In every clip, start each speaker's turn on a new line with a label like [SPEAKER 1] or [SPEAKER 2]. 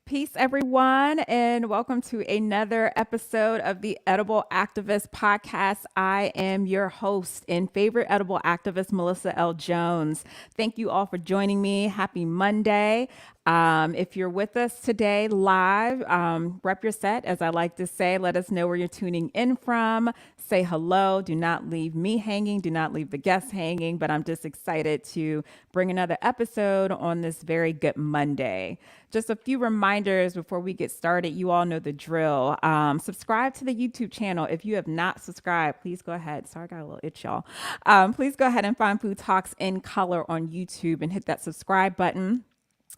[SPEAKER 1] Peace, everyone, and welcome to another episode of the Edible Activist Podcast. I am your host and favorite edible activist, Melissa L. Jones. Thank you all for joining me. Happy Monday. If you're with us today live, rep your set, as I like to say. Let us know where you're tuning in from. Say hello. Do not leave me hanging. Do not leave the guests hanging. But I'm just excited to bring another episode on this very good Monday. Just a few reminders before we get started. You all know the drill. Subscribe to the YouTube channel. If you have not subscribed, please go ahead. Sorry, I got a little itch, y'all. Please go ahead and find Food Talks in Color on YouTube and hit that subscribe button.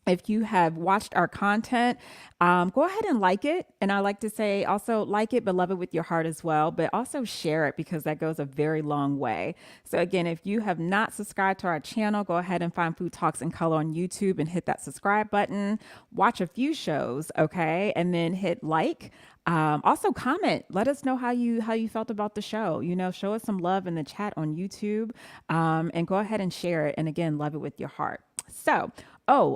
[SPEAKER 1] If you have watched our content, go ahead and like it. And I like to say also like it, but love it with your heart as well. But also share it because that goes a very long way. So again, if you have not subscribed to our channel, go ahead and find Food Talks in Color on YouTube and hit that subscribe button. Watch a few shows, okay? And then hit like. Also comment. Let us know how you felt about the show. You know, show us some love in the chat on YouTube, and go ahead and share it. And again, love it with your heart. So,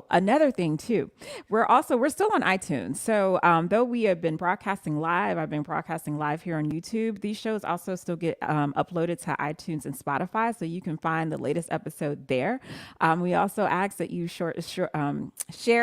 [SPEAKER 1] another thing too, we're still on iTunes. So though we have been broadcasting live, I've been broadcasting live here on YouTube. These shows also still get uploaded to iTunes and Spotify, so you can find the latest episode there. We also ask that you share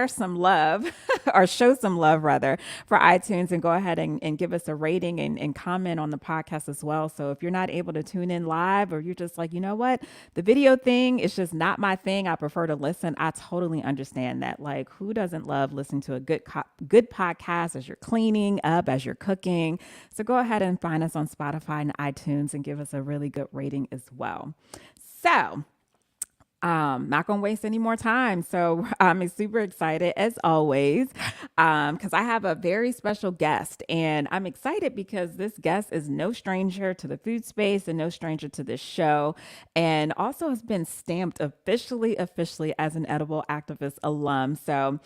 [SPEAKER 1] some love or show some love rather for iTunes and go ahead and give us a rating and comment on the podcast as well. So if you're not able to tune in live or you're just like, you know what, the video thing is just not my thing, I prefer to listen, I totally understand that. Like, who doesn't love listening to a good podcast as you're cleaning up, as you're cooking? So go ahead and find us on Spotify and iTunes and give us a really good rating as well. So not gonna waste any more time. So I'm super excited as always, because I have a very special guest, and I'm excited because this guest is no stranger to the food space and no stranger to this show, and also has been stamped officially as an Edible Activist alum. So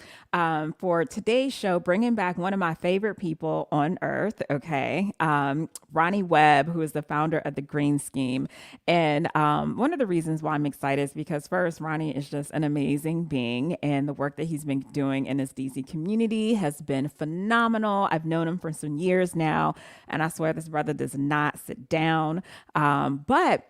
[SPEAKER 1] for today's show, bringing back one of my favorite people on earth, okay, Ronnie Webb, who is the founder of the Green Scheme. And one of the reasons why I'm excited is because first, Ronnie is just an amazing being, and the work that he's been doing in his DC community has been phenomenal. I've known him for some years now, and I swear this brother does not sit down. But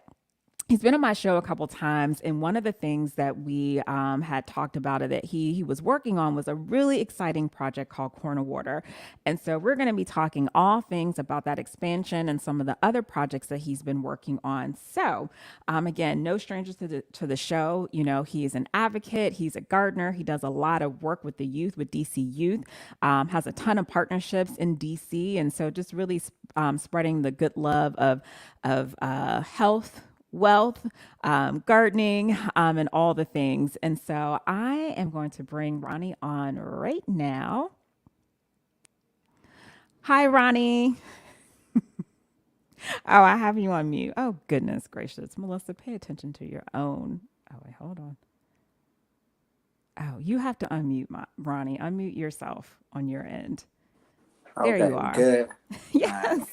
[SPEAKER 1] he's been on my show a couple times, and one of the things that we had talked about it that he was working on was a really exciting project called Corner Water. And so we're going to be talking all things about that expansion and some of the other projects that he's been working on. So again, no strangers to the show. You know, he's an advocate, he's a gardener, he does a lot of work with the youth, with DC youth, has a ton of partnerships in DC, and so just really spreading the good love of health, wealth, gardening, and all the things. And so I am going to bring Ronnie on right now. Hi, Ronnie. Oh, I have you on mute. Oh, goodness gracious. Melissa, pay attention to your own. Oh, wait, hold on. Oh, you have to unmute Ronnie. Unmute yourself on your end. There
[SPEAKER 2] Okay,
[SPEAKER 1] you are.
[SPEAKER 2] good.
[SPEAKER 1] Yes.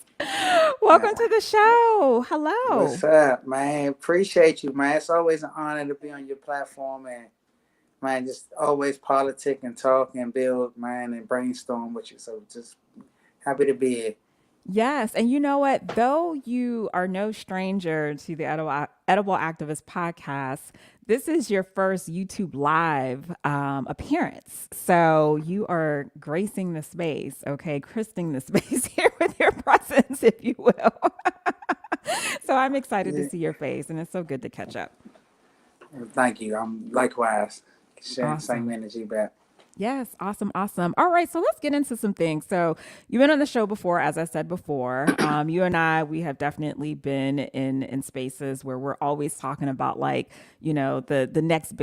[SPEAKER 1] Welcome to the show. Hello.
[SPEAKER 2] What's up, man? Appreciate you, man. It's always an honor to be on your platform, and man, just always politic and talk and build, man, and brainstorm with you. So just happy to be here.
[SPEAKER 1] Yes. And you know what? Though you are no stranger to the Edible Activist podcast, this is your first YouTube live appearance. So you are gracing the space, okay? Christing the space here with your presence, if you will. So I'm excited to
[SPEAKER 2] Yeah.
[SPEAKER 1] see your face, and it's so good to catch up.
[SPEAKER 2] Thank you. I'm likewise sharing the same
[SPEAKER 1] Awesome.
[SPEAKER 2] energy back.
[SPEAKER 1] Yes, awesome, awesome. All right, so let's get into some things. So you've been on the show before, as I said before. You and I, we have definitely been in spaces where we're always talking about, like, you know, the next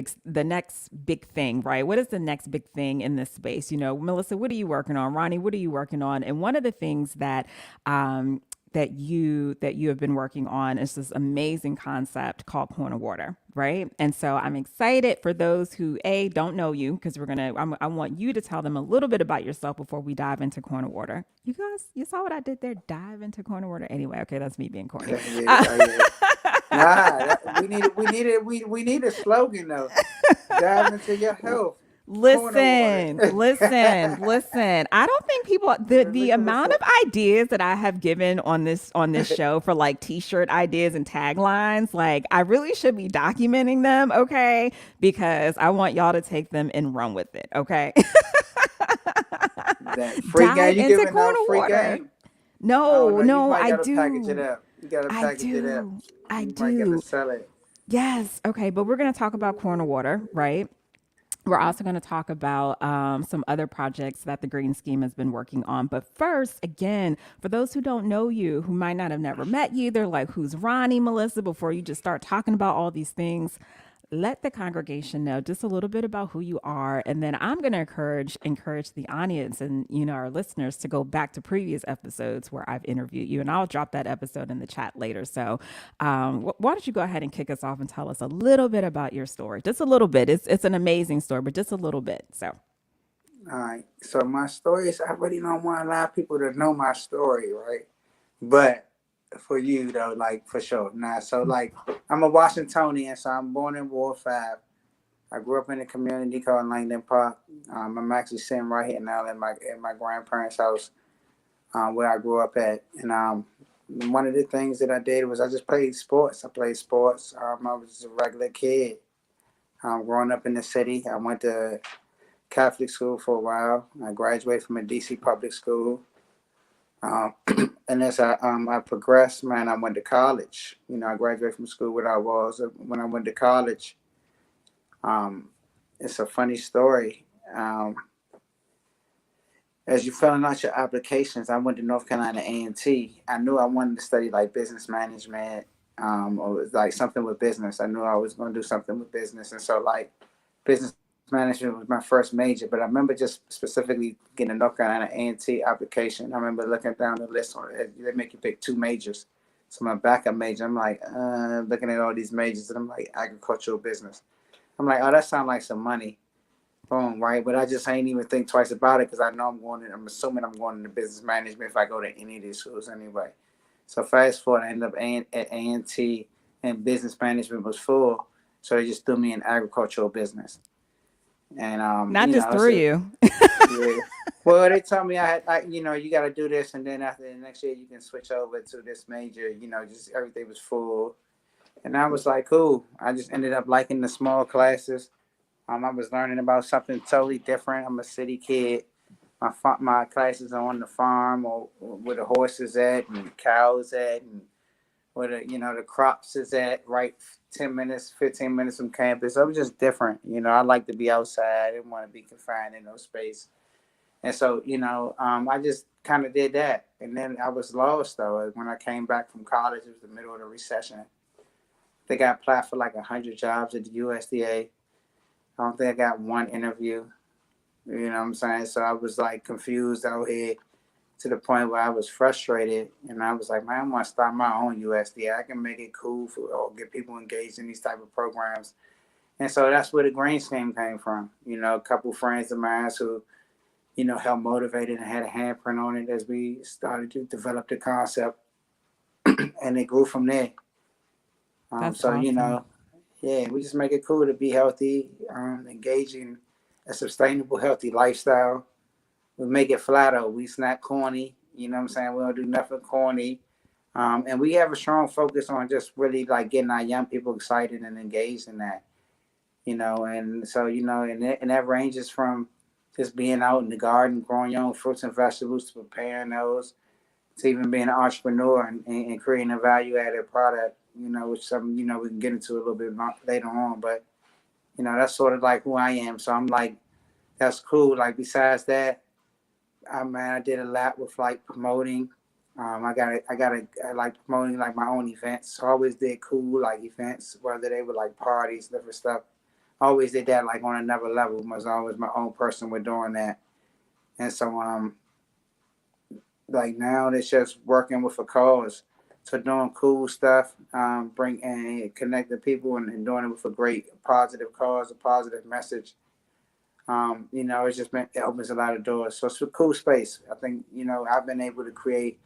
[SPEAKER 1] big thing, right? What is the next big thing in this space? You know, Melissa, what are you working on? Ronnie, what are you working on? And one of the things that you have been working on is this amazing concept called Corner Water, right? And so I'm excited for those who don't know you, because I want you to tell them a little bit about yourself before we dive into Corner Water. You guys, you saw what I did there? Dive into Corner Water. Anyway, okay, that's me being corny.
[SPEAKER 2] Yeah. We need a slogan though. Dive into your health. Corner water.
[SPEAKER 1] Listen. I don't think people
[SPEAKER 2] Man,
[SPEAKER 1] the
[SPEAKER 2] look at what's
[SPEAKER 1] amount of
[SPEAKER 2] up.
[SPEAKER 1] ideas that I have given on this show for like t-shirt ideas and taglines, like I really should be documenting them, okay? Because I want y'all to take them and run with it, okay?
[SPEAKER 2] That free game.
[SPEAKER 1] Dive
[SPEAKER 2] You
[SPEAKER 1] into
[SPEAKER 2] giving out
[SPEAKER 1] corner
[SPEAKER 2] free
[SPEAKER 1] water.
[SPEAKER 2] game? Oh
[SPEAKER 1] No,
[SPEAKER 2] no, you
[SPEAKER 1] no,
[SPEAKER 2] might
[SPEAKER 1] I
[SPEAKER 2] gotta package it
[SPEAKER 1] do.
[SPEAKER 2] up. You gotta
[SPEAKER 1] I
[SPEAKER 2] package it up.
[SPEAKER 1] do. I
[SPEAKER 2] You might gotta
[SPEAKER 1] do.
[SPEAKER 2] sell it.
[SPEAKER 1] Yes. Okay, but we're going to talk about corner water, right? We're also going to talk about some other projects that the Green Scheme has been working on. But first, again, for those who don't know you, who might not have never met you, they're like, who's Ronnie, Melissa? Before you just start talking about all these things, let the congregation know just a little bit about who you are, and then I'm going to encourage the audience and our listeners to go back to previous episodes where I've interviewed you, and I'll drop that episode in the chat later. So why don't you go ahead and kick us off and tell us a little bit about your story, just a little bit. It's an amazing story, but just a little bit. So
[SPEAKER 2] All right. So my story is I really don't want a lot of people to know my story, right? But for you though, like for sure. Nah, so like I'm a Washingtonian, so I'm born in Ward 5. I grew up in a community called Langdon Park. I'm actually sitting right here now in my grandparents' house, where I grew up at. And one of the things that I did was I just played sports. I played sports. I was just a regular kid. Growing up in the city, I went to Catholic school for a while. I graduated from a DC public school. Um, and as I progressed, man, I went to college. I graduated from school where I was. When I went to college, um, it's a funny story. As you filling out your applications, I went to North Carolina A&T. I knew I wanted to study like business management, or like something with business. I knew I was going to do something with business, and so like business management was my first major. But I remember just specifically getting a North Carolina A&T application. I remember looking down the list on it. They make you pick two majors. So my backup major, I'm like looking at all these majors, and I'm like agricultural business. I'm like, oh, that sounds like some money. Boom, right? But I just ain't even think twice about it because I know I'm assuming I'm going into business management if I go to any of these schools anyway. So fast forward, I ended up at A&T, and business management was full. So they just threw me in agricultural business. And,
[SPEAKER 1] not just through
[SPEAKER 2] so,
[SPEAKER 1] you.
[SPEAKER 2] yeah. Well, they told me you got to do this. And then after the next year, you can switch over to this major. Just everything was full. And I was like, cool. I just ended up liking the small classes. I was learning about something totally different. I'm a city kid. My classes are on the farm or where the horses at and cows at and where the crops is at. Right, 10 minutes, 15 minutes from campus. I was just different. I like to be outside. I didn't want to be confined in no space. And so I just kind of did that. And then I was lost though when I came back from college. It was the middle of the recession. I think I applied for like 100 jobs at the USDA. I don't think I got one interview. You know what I'm saying? So I was like confused out here to the point where I was frustrated. And I was like, man, I want to start my own USDA. I can make it cool or get people engaged in these type of programs. And so that's where the Green Scheme came from. A couple friends of mine who, helped motivate it and had a handprint on it as we started to develop the concept. And it grew from there.
[SPEAKER 1] That's
[SPEAKER 2] So,
[SPEAKER 1] awesome.
[SPEAKER 2] yeah, we just make it cool to be healthy, engaging a sustainable, healthy lifestyle. We make it flat out. We not corny. You know what I'm saying? We don't do nothing corny. And we have a strong focus on just really like getting our young people excited and engaged in that. And so, and that ranges from just being out in the garden, growing your own fruits and vegetables to preparing those, to even being an entrepreneur and creating a value added product, which some, we can get into a little bit later on. But, that's sort of like who I am. So I'm like, that's cool. Like, besides that, I did a lot with like promoting. I like promoting like my own events. So I always did cool like events, whether they were like parties, different stuff. I always did that like on another level. I was always my own person with doing that. And so like now it's just working with a cause. So doing cool stuff, bring and connecting people and doing it with a great positive cause, a positive message. It's just been it opens a lot of doors. So it's a cool space. I think, I've been able to create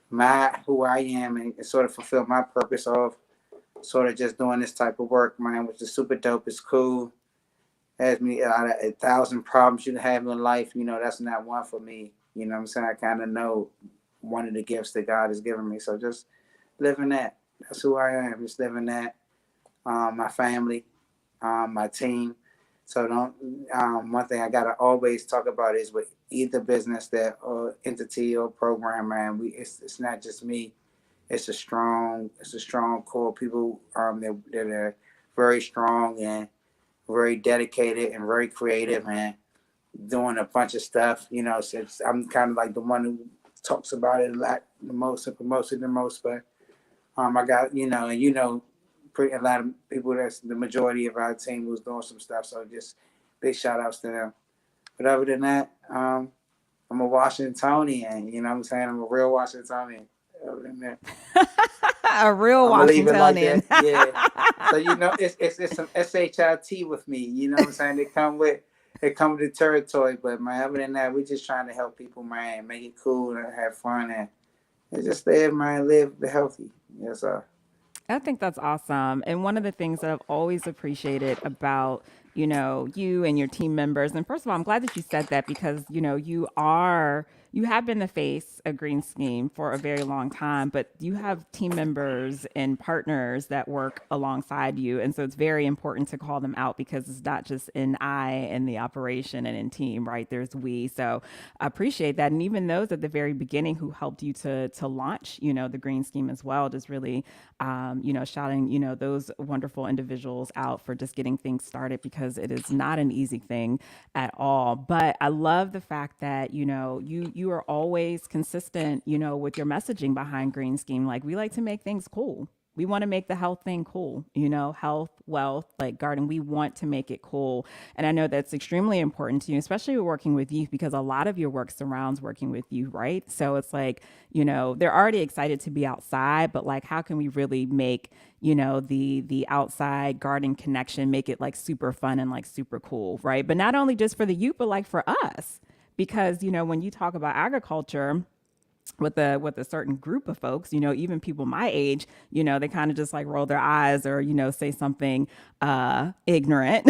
[SPEAKER 2] my who I am and sort of fulfill my purpose of sort of just doing this type of work, man, which is super dope. It's cool. Ask me out of 1,000 problems you have in life, that's not one for me. You know what I'm saying? I kind of know one of the gifts that God has given me. So just living that. That's who I am. Just living that. My family, my team. So don't. One thing I gotta always talk about is with either business that or entity or program, man. It's not just me. It's a strong core people. That are very strong and very dedicated and very creative and doing a bunch of stuff. Since I'm kind of like the one who talks about it a lot the most and promotes it the most, but I got and pretty a lot of people. That's the majority of our team who's doing some stuff. So just big shout outs to them. But other than that, I'm a Washingtonian. You know what I'm saying? I'm a real Washingtonian. Other than that,
[SPEAKER 1] A real
[SPEAKER 2] I'm gonna leave it like
[SPEAKER 1] Washingtonian.
[SPEAKER 2] that. Yeah. So it's some shit with me. You know what I'm saying? They come with the territory. But man, other than that, we just trying to help people, man, make it cool and have fun and just live, man, live healthy. Yes, sir.
[SPEAKER 1] I think that's awesome. And one of the things that I've always appreciated about, you and your team members, and first of all, I'm glad that you said that because, you have been the face of Green Scheme for a very long time, but you have team members and partners that work alongside you. And so it's very important to call them out because it's not just in I in the operation and in team, right? There's we. So I appreciate that. And even those at the very beginning who helped you to launch, the Green Scheme as well, just really shouting, those wonderful individuals out for just getting things started because it is not an easy thing at all. But I love the fact that, you are always consistent, with your messaging behind Green Scheme. Like we like to make things cool. We want to make the health thing cool, health, wealth, like garden. We want to make it cool. And I know that's extremely important to you, especially working with youth, because a lot of your work surrounds working with you, right? So it's like, they're already excited to be outside, but like, how can we really make, the outside garden connection, make it like super fun and like super cool, right? But not only just for the youth, but like for us. Because, when you talk about agriculture, with a certain group of folks, even people my age, they kind of just like roll their eyes or, say something ignorant,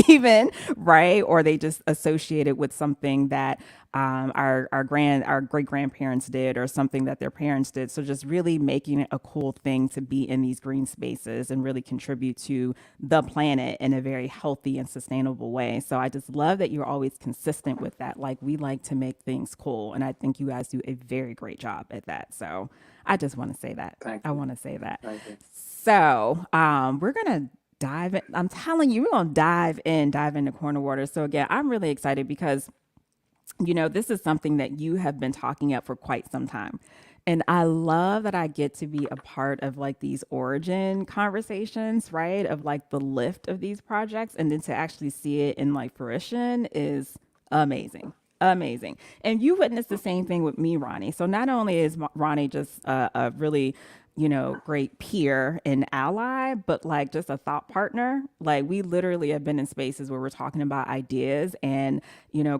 [SPEAKER 1] even, right? Or they just associate it with something that our great grandparents did or something that their parents did. So just really making it a cool thing to be in these green spaces and really contribute to the planet in a very healthy and sustainable way. So I just love that you're always consistent with that. Like we like to make things cool. And I think you guys do a very great job at that. So I just want to say that.
[SPEAKER 2] Thank
[SPEAKER 1] I
[SPEAKER 2] you.
[SPEAKER 1] want to say that.
[SPEAKER 2] Thank you.
[SPEAKER 1] So we're going to dive in. I'm telling you, we're going to dive into corner water. So again, I'm really excited because this is something that you have been talking up for quite some time. And I love that I get to be a part of like these origin conversations, right? Of like the lift of these projects and then to actually see it in like fruition is amazing. Amazing. And you witnessed the same thing with me, Ronnie. So not only is Ronnie just a really, great peer and ally, but like just a thought partner. Like we literally have been in spaces where we're talking about ideas and,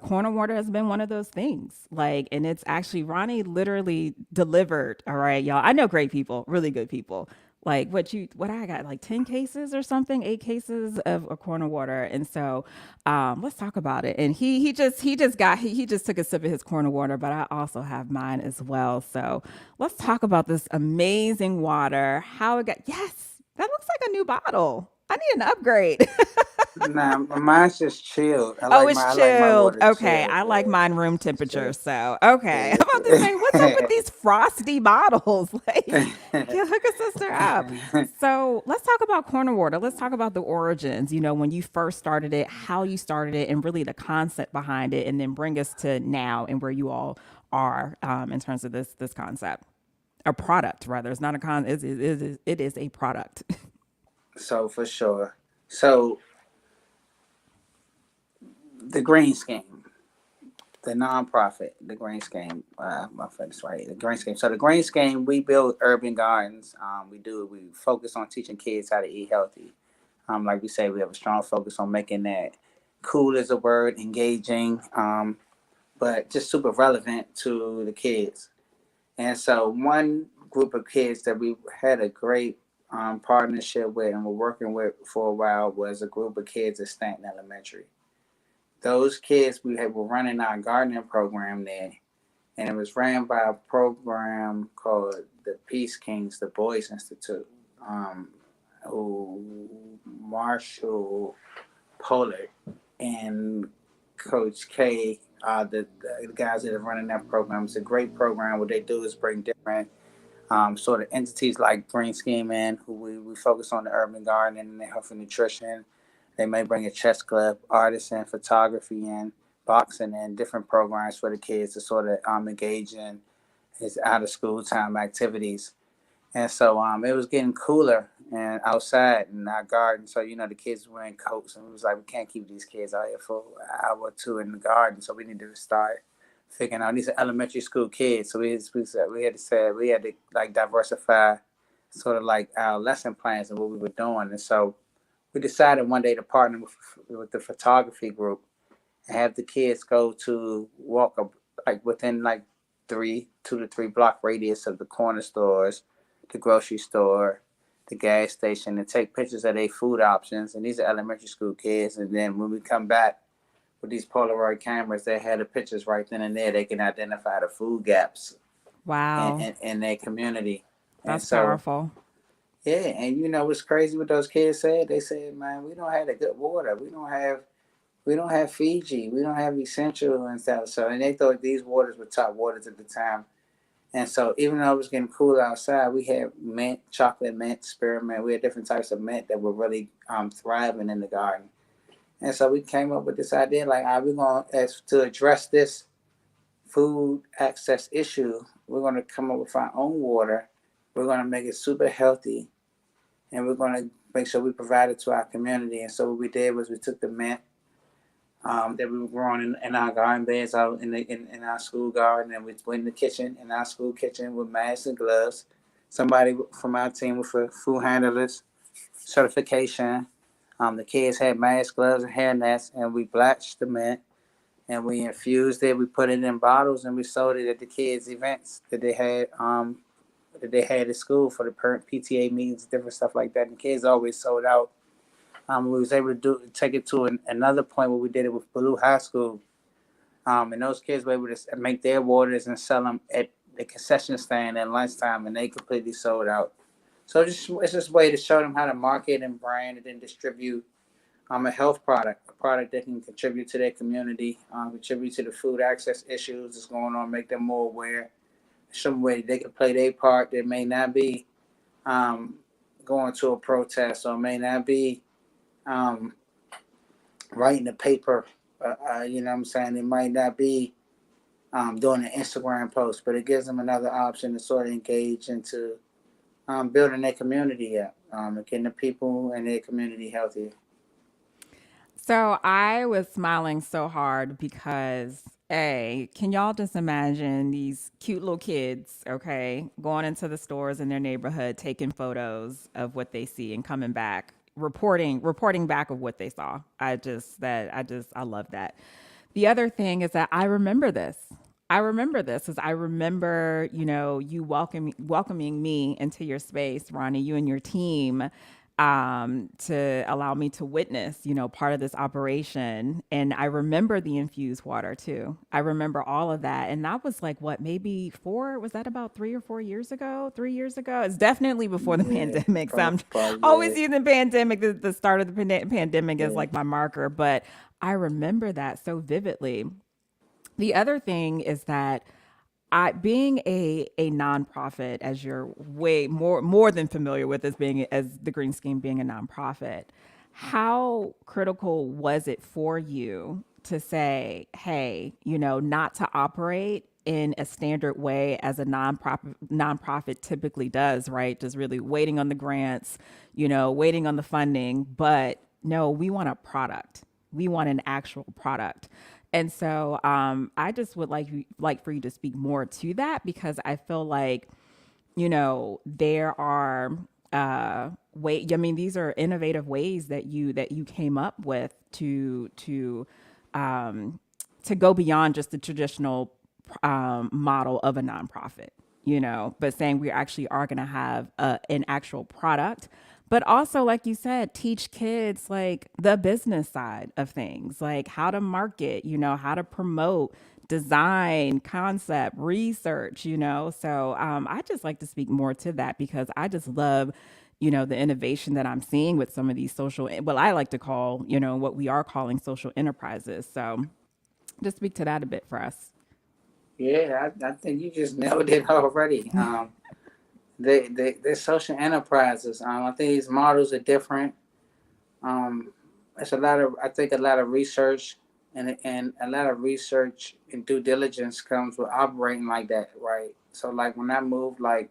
[SPEAKER 1] corner water has been one of those things. Like, and it's actually Ronnie literally delivered. All right, y'all. I know great people, really good people like what I got like 10 cases or something, 8 cases of a corner water. And so let's talk about it. And he just took a sip of his corner water, but I also have mine as well. So let's talk about this amazing water, how it got yes, that looks like a new bottle. I need an upgrade.
[SPEAKER 2] Nah, mine's just chilled.
[SPEAKER 1] Oh, it's
[SPEAKER 2] I like my
[SPEAKER 1] chilled.
[SPEAKER 2] water
[SPEAKER 1] Okay.
[SPEAKER 2] chilled.
[SPEAKER 1] I like
[SPEAKER 2] Yeah,
[SPEAKER 1] mine room
[SPEAKER 2] it's
[SPEAKER 1] temperature.
[SPEAKER 2] chilled.
[SPEAKER 1] So, okay. I'm about to say, what's up with
[SPEAKER 2] Yeah.
[SPEAKER 1] these frosty bottles? Like, hook a sister up. So, let's talk about corner water. Let's talk about the origins, when you first started it, how you started it, and really the concept behind it, and then bring us to now and where you all are in terms of this concept. A product, rather. It's not a it is a product.
[SPEAKER 2] So for sure. So the green scheme, the nonprofit, the green scheme. My friend's right. The green scheme. So the green scheme, we build urban gardens. We focus on teaching kids how to eat healthy. Like we say, we have a strong focus on making that cool as a word, engaging, but just super relevant to the kids. And so one group of kids that we had a great partnership with and were working with for a while was a group of kids at Stanton Elementary. Those kids were running our gardening program there, and it was ran by a program called the Peace Kings, the Boys Institute, who Marshall Pollard and Coach K, the guys that are running that program. It's a great program. What they do is bring different sort of entities like Green Scheme in, who we focus on the urban gardening and the health and nutrition. They may bring a chess club, artists and photography in, boxing and different programs for the kids to sort of engage in his out of school time activities. And so it was getting cooler and outside in our garden. So, the kids were wearing coats and we was like, we can't keep these kids out here for an hour or two in the garden. So we need to start figuring out these are elementary school kids. So we had to like diversify sort of like our lesson plans and what we were doing. And so we decided one day to partner with the photography group and have the kids go to walk like within like 2 to 3 block radius of the corner stores, the grocery store, the gas station, and take pictures of their food options. And these are elementary school kids. And then when we come back with these Polaroid cameras, they had the pictures right then and there. They can identify the food gaps
[SPEAKER 1] Wow.
[SPEAKER 2] in their community. And
[SPEAKER 1] That's
[SPEAKER 2] so,
[SPEAKER 1] powerful.
[SPEAKER 2] yeah, and what's crazy what those kids said? They said, man, we don't have the good water. We don't have Fiji. We don't have Essential and stuff. So, and they thought these waters were top waters at the time. And so, even though it was getting cool outside, we had mint, chocolate mint, spearmint. We had different types of mint that were really thriving in the garden. And so, we came up with this idea like, we're going to address this food access issue. We're going to come up with our own water. We're going to make it super healthy, and we're going to make sure we provide it to our community. And so, what we did was we took the mint that we were growing in our garden beds out in our school garden, and we went in the kitchen, in our school kitchen, with masks and gloves. Somebody from our team with a food handlers certification. The kids had masks, gloves, and hair nets, and we blanched the mint, and we infused it. We put it in bottles, and we sold it at the kids' events that they had at school for the parent PTA meetings, different stuff like that. And the kids always sold out. We was able to take it to another point where we did it with Blue High School, and those kids were able to make their waters and sell them at the concession stand at lunchtime, and they completely sold out. So it's just a way to show them how to market and brand and then distribute a health product, a product that can contribute to their community, contribute to the food access issues that's going on, make them more aware, some way they can play their part. That may not be going to a protest or may not be um, writing a paper. You know what I'm saying? It might not be doing an Instagram post, but it gives them another option to sort of engage into building their community up, and getting the people and their community healthier.
[SPEAKER 1] So I was smiling so hard because, A, can y'all just imagine these cute little kids, okay, going into the stores in their neighborhood, taking photos of what they see and coming back, reporting back of what they saw. I love that. The other thing is that I remember this. I remember this as I remember, you welcoming me into your space, Ronnie, you and your team, to allow me to witness, part of this operation. And I remember the infused water too. I remember all of that. And that was like, what, maybe was that about 3 or 4 years ago? 3 years ago? It's definitely before the
[SPEAKER 2] Yeah,
[SPEAKER 1] pandemic. So I'm always
[SPEAKER 2] probably,
[SPEAKER 1] using the pandemic, the start of the pandemic as
[SPEAKER 2] yeah,
[SPEAKER 1] like my marker. But I remember that so vividly. The other thing is that being a nonprofit, as you're way more than familiar with as the Green Scheme being a nonprofit, how critical was it for you to say, hey, not to operate in a standard way as a nonprofit typically does, right? Just really waiting on the grants, waiting on the funding, but no, we want a product. We want an actual product. And so I just would like for you to speak more to that because I feel like there are way. I mean, these are innovative ways that you came up with to go beyond just the traditional model of a nonprofit. but saying we actually are going to have an actual product. But also, like you said, teach kids like the business side of things, like how to market, how to promote, design, concept, research, So I just like to speak more to that because I just love, the innovation that I'm seeing with some of these social, well, I like to call, what we are calling social enterprises. So just speak to that a bit for us.
[SPEAKER 2] Yeah, I think you just nailed it already. They're social enterprises. I think these models are different. Um, it's I think a lot of research and a lot of research and due diligence comes with operating like that, right? So like when I moved, like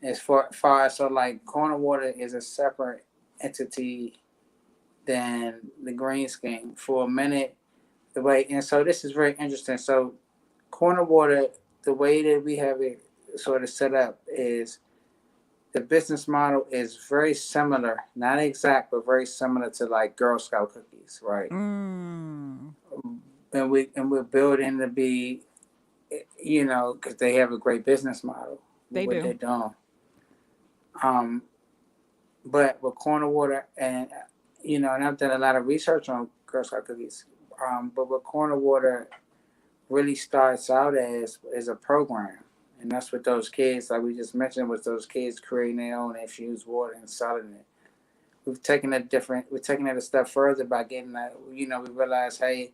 [SPEAKER 2] as far as so like Corner Water is a separate entity than the green scheme for a minute. The way and so this is very interesting. So Corner Water, the way that we have it sort of set up is the business model is very similar, not exact, but very similar to like Girl Scout cookies, right?
[SPEAKER 1] Mm,
[SPEAKER 2] And we're building to be, because they have a great business model with
[SPEAKER 1] they
[SPEAKER 2] what
[SPEAKER 1] do.
[SPEAKER 2] they're doing. Um, but with Corner Water and I've done a lot of research on Girl Scout cookies. But what Corner Water really starts out as a program. And that's what those kids, like we just mentioned, was those kids creating their own infused water and selling it. We're taking it a step further by getting that, we realize, hey,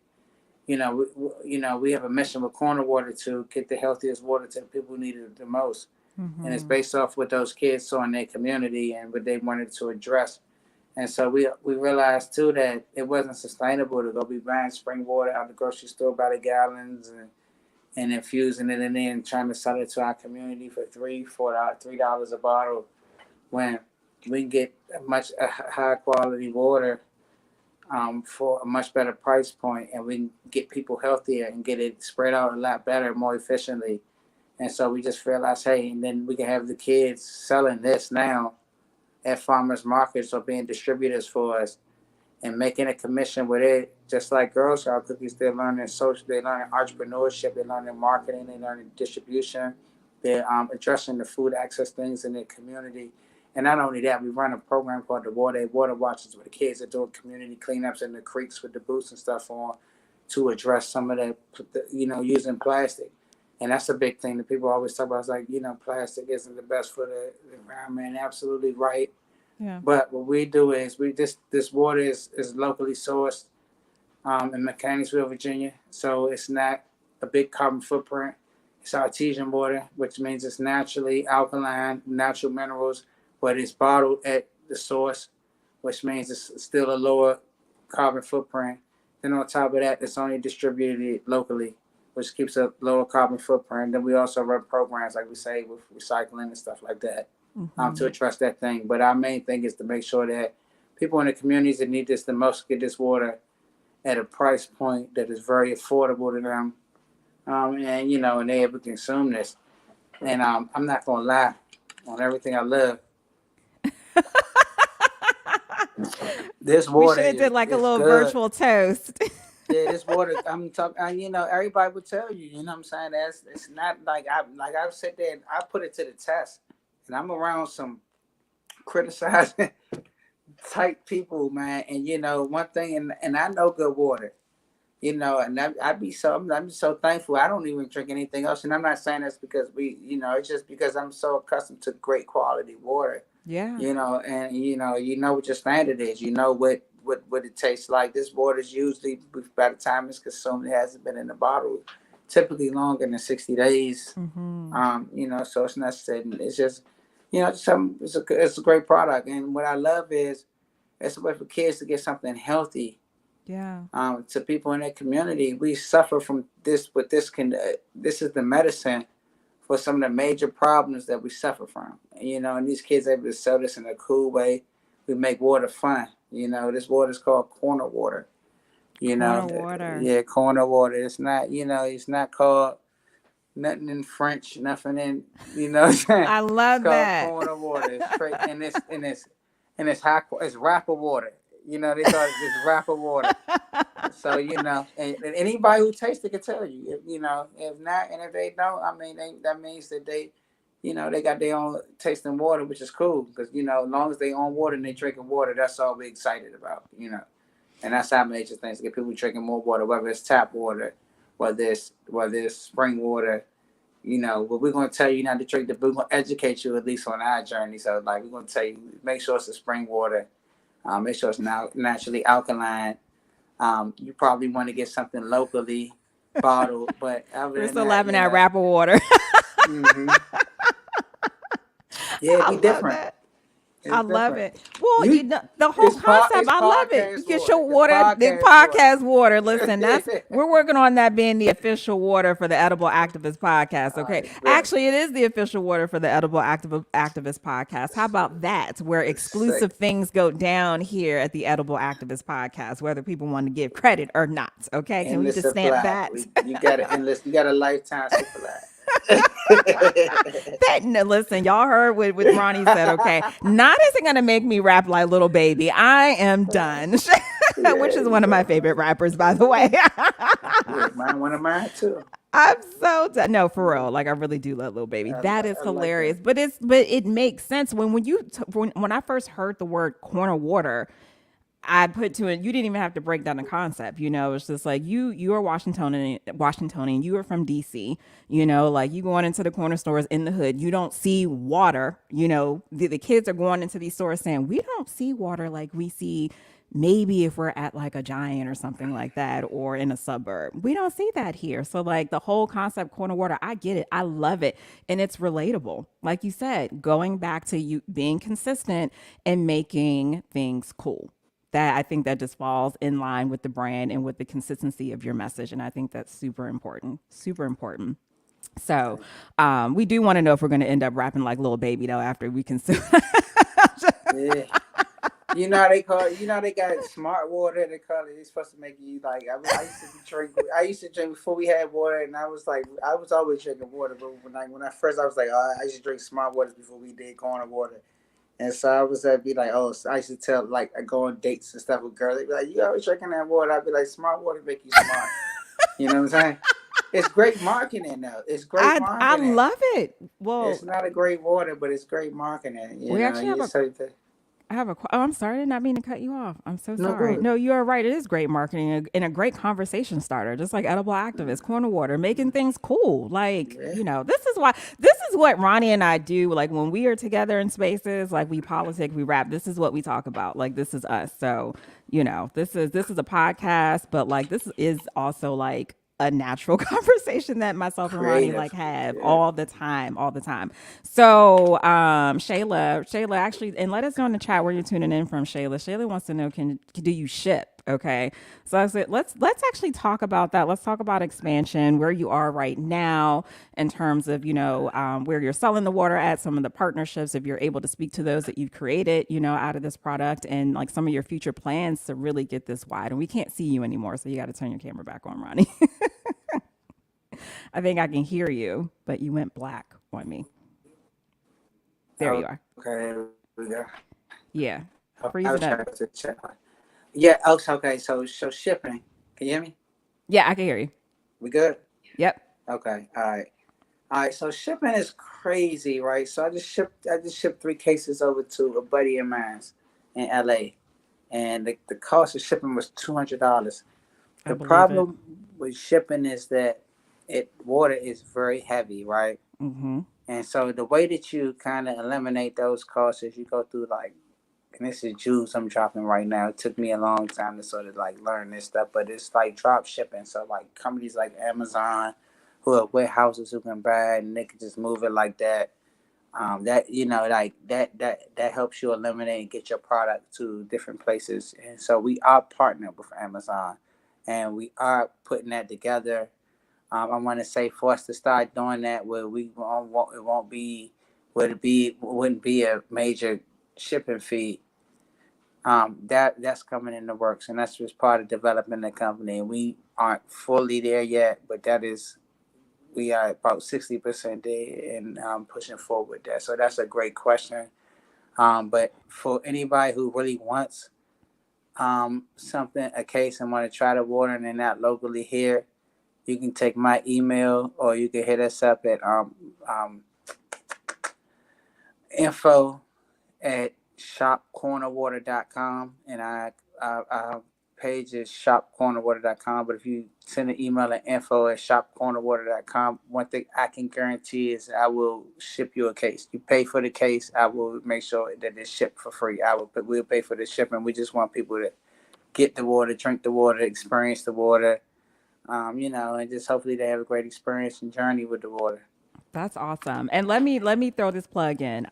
[SPEAKER 2] we have a mission with Corner Water to get the healthiest water to the people who need it the most. And it's
[SPEAKER 1] Mm-hmm.
[SPEAKER 2] based off what those kids saw in their community and what they wanted to address. And so we realized too that it wasn't sustainable to go be buying spring water out the grocery store by the gallons and infusing it in there and trying to sell it to our community for $3 a bottle when we can get a high quality water for a much better price point, and we can get people healthier and get it spread out a lot better, more efficiently. And so we just realized, hey, and then we can have the kids selling this now at farmers markets or being distributors for us and making a commission with it, just like Girl Scout cookies. They're learning entrepreneurship, they're learning marketing, they're learning distribution, they're addressing the food access things in their community. And not only that, we run a program called the Water Watches, where the kids are doing community cleanups in the creeks with the boots and stuff on to address some of using plastic. And that's a big thing that people always talk about. It's like, plastic isn't the best for the environment. Absolutely right.
[SPEAKER 1] Yeah.
[SPEAKER 2] But what we do is this water is locally sourced in Mechanicsville, Virginia. So it's not a big carbon footprint. It's artesian water, which means it's naturally alkaline, natural minerals, but it's bottled at the source, which means it's still a lower carbon footprint. Then on top of that, it's only distributed locally, which keeps a lower carbon footprint. Then we also run programs, like we say, with recycling and stuff like that to
[SPEAKER 1] Mm-hmm.
[SPEAKER 2] address that thing. But our main thing is to make sure that people in the communities that need this the most get this water at a price point that is very affordable to them, and they able to consume this. And I'm not gonna lie, on everything I love, this
[SPEAKER 1] We
[SPEAKER 2] water
[SPEAKER 1] should have did
[SPEAKER 2] is
[SPEAKER 1] like a
[SPEAKER 2] is
[SPEAKER 1] little
[SPEAKER 2] good.
[SPEAKER 1] virtual toast.
[SPEAKER 2] Yeah, this water. I'm talking. Everybody would tell you. You know what I'm saying? That's it's not I've sit there and I put it to the test, and I'm around some criticizing type people, man. And one thing, and I know good water. And I'm so thankful. I don't even drink anything else, and I'm not saying that's because it's just because I'm so accustomed to great quality water.
[SPEAKER 1] Yeah.
[SPEAKER 2] And you know what your standard is. You know what it tastes like. This water is usually by the time it's consumed, it hasn't been in the bottle, typically longer than 60 days.
[SPEAKER 1] Mm-hmm.
[SPEAKER 2] So it's not sitting. It's just it's a great product, and what I love is it's a way for kids to get something healthy
[SPEAKER 1] Yeah.
[SPEAKER 2] to people in their community. We suffer from this, but this is the medicine for some of the major problems that we suffer from. And these kids are able to sell this in a cool way. We make water fun. This water is called corner water.
[SPEAKER 1] Corner water.
[SPEAKER 2] Yeah, corner water. It's not, it's not called nothing in French, nothing in, what I'm saying?
[SPEAKER 1] I
[SPEAKER 2] It's
[SPEAKER 1] love
[SPEAKER 2] called
[SPEAKER 1] that.
[SPEAKER 2] corner water. It's straight, and it's it's rapper water. They call it this rapper water. So and anybody who tastes it can tell you. If not, and if they don't, I mean, that means that they got their own tasting water, which is cool because as long as they own water and they drinking water, that's all we're excited about. And that's our major things: to get people drinking more water, whether it's tap water, whether it's spring water. But we're gonna tell you not to drink but we're gonna educate you at least on our journey. So like we're gonna tell you, make sure it's a spring water, make sure it's now naturally alkaline. You probably want to get something locally bottled, but other
[SPEAKER 1] We're
[SPEAKER 2] than
[SPEAKER 1] still
[SPEAKER 2] that,
[SPEAKER 1] having that rapper water.
[SPEAKER 2] hmm yeah,
[SPEAKER 1] I
[SPEAKER 2] we
[SPEAKER 1] love
[SPEAKER 2] different.
[SPEAKER 1] that. I
[SPEAKER 2] It's
[SPEAKER 1] love
[SPEAKER 2] different.
[SPEAKER 1] it. Well,
[SPEAKER 2] You,
[SPEAKER 1] the whole concept,
[SPEAKER 2] it's
[SPEAKER 1] I love it. You
[SPEAKER 2] podcast
[SPEAKER 1] get
[SPEAKER 2] water.
[SPEAKER 1] your
[SPEAKER 2] It's
[SPEAKER 1] water, the
[SPEAKER 2] podcast
[SPEAKER 1] podcast water.
[SPEAKER 2] water.
[SPEAKER 1] Listen, we're working on that being the official water for the Edible Activist podcast.
[SPEAKER 2] All
[SPEAKER 1] Okay,
[SPEAKER 2] right, bet.
[SPEAKER 1] actually, it is the official water for the Edible Activist podcast. How about that? Where
[SPEAKER 2] Say,
[SPEAKER 1] exclusive things go down here at the Edible Activist podcast, whether people want to give credit or not. Okay, can we
[SPEAKER 2] endless
[SPEAKER 1] just stamp
[SPEAKER 2] supply.
[SPEAKER 1] that?
[SPEAKER 2] You got an endless. You got a lifetime supply.
[SPEAKER 1] That no, listen, y'all heard what Ronnie said. Okay, not isn't gonna make me rap like Little Baby. I am done. Which
[SPEAKER 2] Yeah,
[SPEAKER 1] is one of my favorite rappers, by the way.
[SPEAKER 2] yeah, one of mine too.
[SPEAKER 1] I'm so done. No, for real. Like I really do love Little Baby. That is
[SPEAKER 2] I like
[SPEAKER 1] hilarious.
[SPEAKER 2] him.
[SPEAKER 1] But it makes sense when I first heard the word corner water. I put to it. You didn't even have to break down the concept. It's just like you are Washingtonian. You are from DC. Like you going into the corner stores in the hood. You don't see water. The kids are going into these stores saying we don't see water like we see. Maybe if we're at like a Giant or something like that, or in a suburb, we don't see that here. So like the whole concept corner water, I get it. I love it. And it's relatable. Like you said, going back to you being consistent and making things cool, that I think that just falls in line with the brand and with the consistency of your message. And I think that's super important. Super important. So we do want to know if we're going to end up rapping like Little Baby though after we consider.
[SPEAKER 2] Yeah. They got smart water. They call it. It's supposed to make you like. I used to drink. I used to drink before we had water, and I was like, I was always drinking water. But when I first, I was like, oh, I used to drink smart waters before we did corner water. And so I was be like, oh, so I used to tell like I go on dates and stuff with girls. They'd be like, you always drinking that water? I'd be like, smart water make you smart. You know what I'm saying? It's great marketing though. It's great
[SPEAKER 1] I
[SPEAKER 2] marketing.
[SPEAKER 1] love it. Well,
[SPEAKER 2] It's not a great water, but it's great marketing.
[SPEAKER 1] we actually have
[SPEAKER 2] You
[SPEAKER 1] a
[SPEAKER 2] say that.
[SPEAKER 1] I have a. Oh, I'm sorry. I did not mean to cut you off. I'm so
[SPEAKER 2] No
[SPEAKER 1] sorry.
[SPEAKER 2] good.
[SPEAKER 1] No, you are right. It is great marketing and a great conversation starter, just like Edible Activists, Corner Water, making things cool. Like,
[SPEAKER 2] Yeah.
[SPEAKER 1] this is what Ronnie and I do. Like when we are together in spaces, like we politic, we rap. This is what we talk about. Like this is us. So, this is a podcast, but like this is also like a natural conversation that myself and Ronnie
[SPEAKER 2] Creative.
[SPEAKER 1] like have
[SPEAKER 2] Yeah.
[SPEAKER 1] all the time. So Shayla actually, and let us know in the chat where you're tuning in from. Shayla wants to know, do you ship? Okay, so I said let's actually talk about that. Let's talk about expansion, where you are right now in terms of where you're selling the water at, some of the partnerships, if you're able to speak to those that you've created out of this product, and like some of your future plans to really get this wide. And we can't see you anymore, so you got to turn your camera back on, Ronnie. I think I can hear you, but you went black on me. There you are.
[SPEAKER 2] Okay, there we go.
[SPEAKER 1] Yeah.
[SPEAKER 2] I
[SPEAKER 1] Freeze
[SPEAKER 2] was
[SPEAKER 1] it up.
[SPEAKER 2] trying to check. Yeah. Okay. So shipping. Can you hear me?
[SPEAKER 1] Yeah, I can hear you.
[SPEAKER 2] We good?
[SPEAKER 1] Yep.
[SPEAKER 2] Okay. All right. All right. So shipping is crazy, right? So I just shipped 3 cases over to a buddy of mine in LA, and the cost of shipping was $200.
[SPEAKER 1] I
[SPEAKER 2] The
[SPEAKER 1] believe it.
[SPEAKER 2] problem with shipping is that water is very heavy, right?
[SPEAKER 1] Mm-hmm.
[SPEAKER 2] And so the way that you kind of eliminate those costs is you go through like, and this is Jews I'm dropping right now. It took me a long time to sort of like learn this stuff, but it's like drop shipping. So like companies like Amazon, who have warehouses who can buy it and they can just move it like that. That like that helps you eliminate and get your product to different places. And so we are partnered with Amazon, and we are putting that together. I want to say for us to start doing that, where it won't be, wouldn't be a major shipping fee. That's coming in the works, and that's just part of developing the company. We aren't fully there yet, but we are about 60% there, and pushing forward with that. So that's a great question. But for anybody who really wants something, a case, and want to try the water and they're not locally here, you can take my email or you can hit us up at info at shopcornerwater.com, and our page is shopcornerwater.com. But if you send an email at info at shopcornerwater.com, one thing I can guarantee is I will ship you a case. You pay for the case, I will make sure that it's shipped for free. We'll pay for the shipping. We just want people to get the water, drink the water, experience the water, and just hopefully they have a great experience and journey with the water.
[SPEAKER 1] That's awesome. And let me throw this plug in.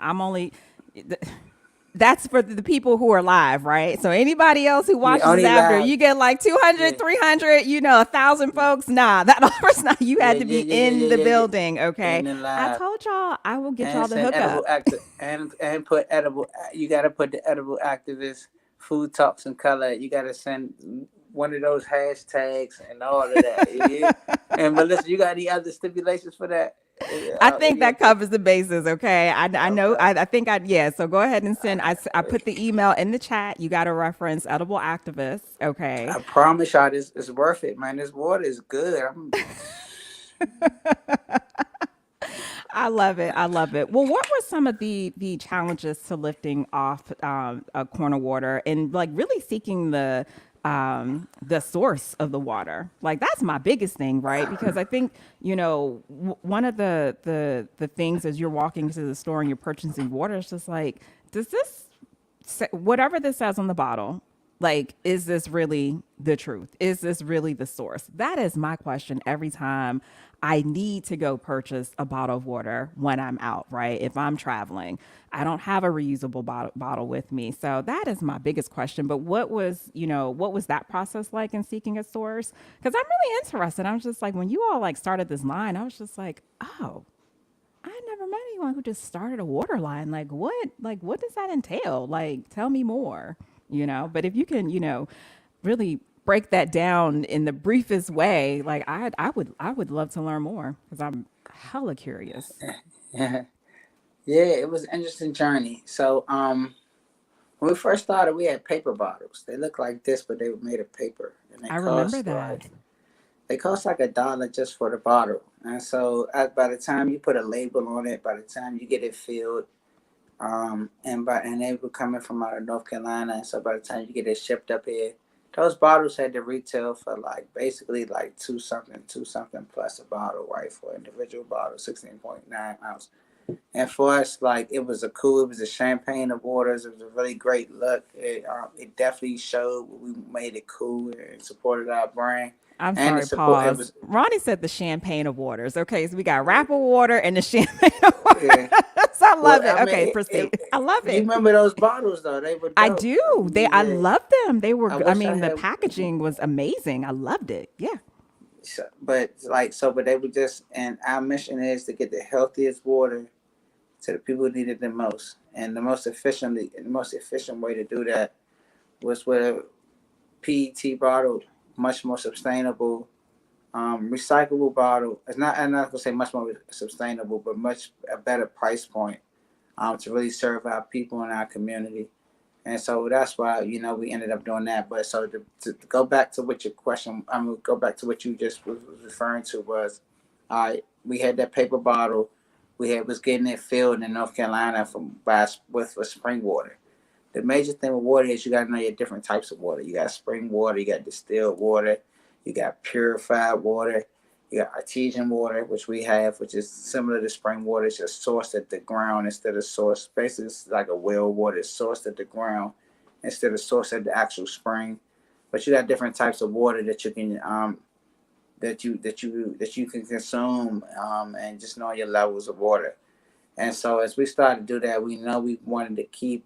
[SPEAKER 1] That's for the people who are live, right? So anybody else who
[SPEAKER 2] Yeah,
[SPEAKER 1] watches this
[SPEAKER 2] only
[SPEAKER 1] after,
[SPEAKER 2] live.
[SPEAKER 1] you get like 200,
[SPEAKER 2] Yeah.
[SPEAKER 1] 300, 1,000 folks. Nah, that offers not. You
[SPEAKER 2] Yeah,
[SPEAKER 1] had to
[SPEAKER 2] yeah,
[SPEAKER 1] be
[SPEAKER 2] yeah, yeah,
[SPEAKER 1] in
[SPEAKER 2] yeah,
[SPEAKER 1] the
[SPEAKER 2] yeah, yeah.
[SPEAKER 1] building, okay?
[SPEAKER 2] In the
[SPEAKER 1] I
[SPEAKER 2] live.
[SPEAKER 1] told y'all I will get y'all
[SPEAKER 2] And
[SPEAKER 1] the
[SPEAKER 2] send edible
[SPEAKER 1] hookup.
[SPEAKER 2] active and put edible. You gotta put the edible activist food talks in color. You gotta send one of those hashtags and all of that. Yeah. And Melissa, you got any other stipulations for that?
[SPEAKER 1] I think
[SPEAKER 2] Any
[SPEAKER 1] that
[SPEAKER 2] other?
[SPEAKER 1] covers the bases, okay? I know,
[SPEAKER 2] Okay.
[SPEAKER 1] I think yeah. So go ahead and send, I put the email in the chat. You got to reference Edible Activists, okay?
[SPEAKER 2] I promise y'all, this is worth it, man. This water is good.
[SPEAKER 1] I love it. I love it. Well, what were some of the challenges to lifting off a corner water and like really seeking the source of the water? Like that's my biggest thing, right? Because I think one of the things as you're walking to the store and you're purchasing water is just like, does this whatever this says on the bottle, like, is this really the truth? Is this really the source? That is my question every time I need to go purchase a bottle of water when I'm out, right? If I'm traveling, I don't have a reusable bottle with me. So that is my biggest question. But what was that process like in seeking a source? Because I'm really interested. I was just like, when you all like started this line, I was just like, oh, I never met anyone who just started a water line. Like what does that entail? Like tell me more, But if you can, really break that down in the briefest way, like I would love to learn more because I'm hella curious.
[SPEAKER 2] Yeah, it was an interesting journey. So, when we first started, we had paper bottles. They looked like this, but they were made of paper, and
[SPEAKER 1] I remember that.
[SPEAKER 2] they cost like $1 just for the bottle. And so, by the time you put a label on it, by the time you get it filled, and they were coming from out of North Carolina, and so by the time you get it shipped up here, those bottles had to retail for like basically like two something plus a bottle, right? For individual bottle, 16.9 ounce. And for us, like it was a champagne of waters. It was a really great look. It definitely showed we made it cool and supported our brand,
[SPEAKER 1] I'm
[SPEAKER 2] and
[SPEAKER 1] sorry,
[SPEAKER 2] it support it
[SPEAKER 1] pause.
[SPEAKER 2] was
[SPEAKER 1] Ronnie said the champagne of waters. Okay, so we got rapper water and the champagne of
[SPEAKER 2] yeah.
[SPEAKER 1] water. So I
[SPEAKER 2] Well,
[SPEAKER 1] love it.
[SPEAKER 2] I mean,
[SPEAKER 1] Okay, proceed. I love
[SPEAKER 2] you
[SPEAKER 1] it.
[SPEAKER 2] remember those bottles though? They were
[SPEAKER 1] I
[SPEAKER 2] dope.
[SPEAKER 1] do. I
[SPEAKER 2] Yeah.
[SPEAKER 1] love them. They were.
[SPEAKER 2] I
[SPEAKER 1] I
[SPEAKER 2] wish I
[SPEAKER 1] mean, the
[SPEAKER 2] had,
[SPEAKER 1] packaging was amazing. I loved it. Yeah.
[SPEAKER 2] but they were just. And our mission is to get the healthiest water to the people who need it the most, and the most efficient way to do that was with a PET bottle, much more sustainable, recyclable bottle. It's not. I'm not gonna say much more sustainable, but much a better price point, to really serve our people in our community. And so that's why we ended up doing that. But so to go back to what your question, I'm gonna go back to what you just was referring to was, we had that paper bottle, we had was getting it filled in North Carolina with spring water. The major thing with water is you got to know your different types of water. You got spring water, you got distilled water, you got purified water, you got artesian water, which we have, which is similar to spring water. It's just sourced at the ground instead of sourced. Basically, it's like a well water. It's sourced at the ground instead of sourced at the actual spring. But you got different types of water that you can that you can consume, and just know your levels of water. And so as we started to do that, we know we wanted to keep